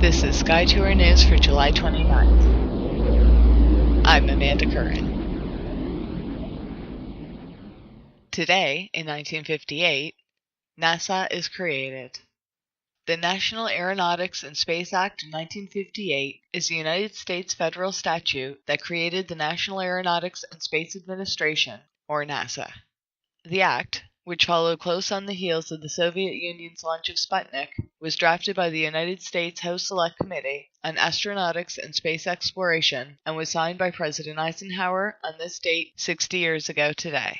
This is SkyTour News for July 29th. I'm Amanda Curran. Today, in 1958, NASA is created. The National Aeronautics and Space Act of 1958 is the United States federal statute that created the National Aeronautics and Space Administration, or NASA. The act, which followed close on the heels of the Soviet Union's launch of Sputnik, was drafted by the United States House Select Committee on Astronautics and Space Exploration and was signed by President Eisenhower on this date 60 years ago today.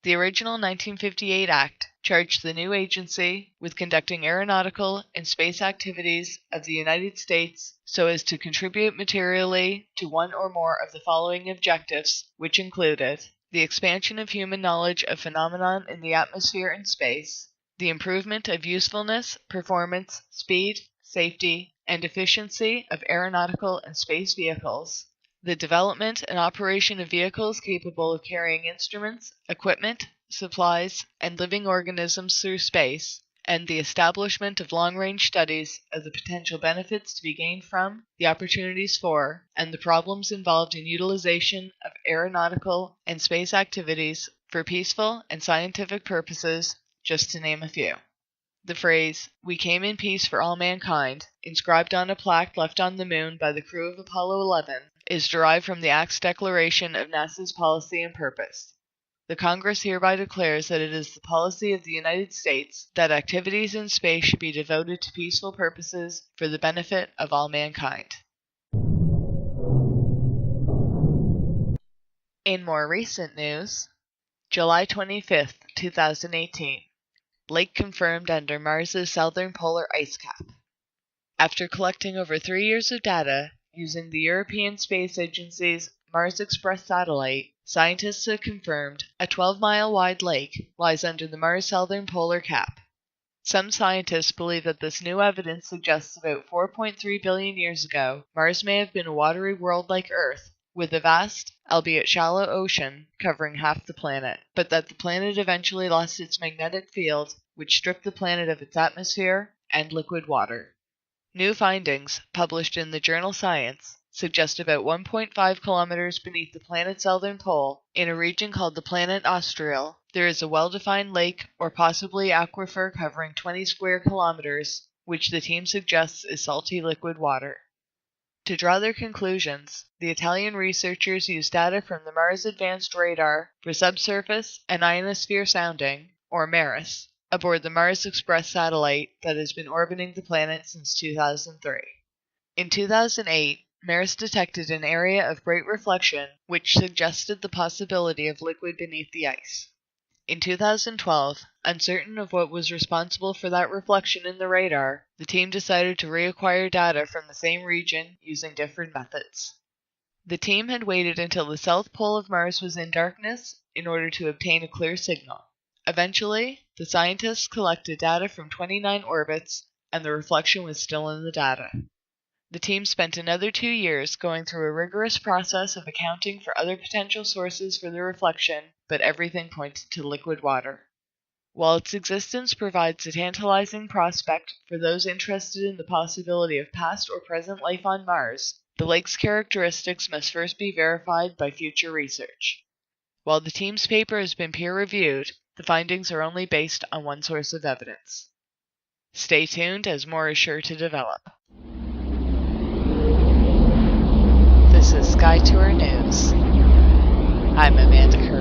The original 1958 Act charged the new agency with conducting aeronautical and space activities of the United States so as to contribute materially to one or more of the following objectives, which included the expansion of human knowledge of phenomenon in the atmosphere and space, the improvement of usefulness, performance, speed, safety, and efficiency of aeronautical and space vehicles, the development and operation of vehicles capable of carrying instruments, equipment, supplies, and living organisms through space, and the establishment of long-range studies of the potential benefits to be gained from, the opportunities for, and the problems involved in utilization of aeronautical and space activities for peaceful and scientific purposes, just to name a few. The phrase, "We came in peace for all mankind," inscribed on a plaque left on the moon by the crew of Apollo 11, is derived from the Act's declaration of NASA's policy and purpose. The Congress hereby declares that it is the policy of the United States that activities in space should be devoted to peaceful purposes for the benefit of all mankind. In more recent news, July 25th, 2018, lake confirmed under Mars's southern polar ice cap. After collecting over 3 years of data using the European Space Agency's Mars Express satellite, scientists have confirmed a 12-mile-wide lake lies under the Mars southern polar cap. Some scientists believe that this new evidence suggests about 4.3 billion years ago, Mars may have been a watery world like Earth, with a vast, albeit shallow ocean covering half the planet, but that the planet eventually lost its magnetic field, which stripped the planet of its atmosphere and liquid water. New findings, published in the journal Science, suggest about 1.5 kilometers beneath the planet's southern pole, in a region called the planet Austral, there is a well-defined lake or possibly aquifer covering 20 square kilometers, which the team suggests is salty liquid water. To draw their conclusions, the Italian researchers used data from the Mars Advanced Radar for Subsurface and Ionosphere Sounding, or MARIS, aboard the Mars Express satellite that has been orbiting the planet since 2003. In 2008, MARIS detected an area of bright reflection which suggested the possibility of liquid beneath the ice. In 2012, uncertain of what was responsible for that reflection in the radar, the team decided to reacquire data from the same region using different methods. The team had waited until the south pole of Mars was in darkness in order to obtain a clear signal. Eventually, the scientists collected data from 29 orbits, and the reflection was still in the data. The team spent another 2 years going through a rigorous process of accounting for other potential sources for the reflection, but everything pointed to liquid water. While its existence provides a tantalizing prospect for those interested in the possibility of past or present life on Mars, the lake's characteristics must first be verified by future research. While the team's paper has been peer-reviewed, the findings are only based on one source of evidence. Stay tuned as more is sure to develop. This is SkyTour News. I'm Amanda Curran.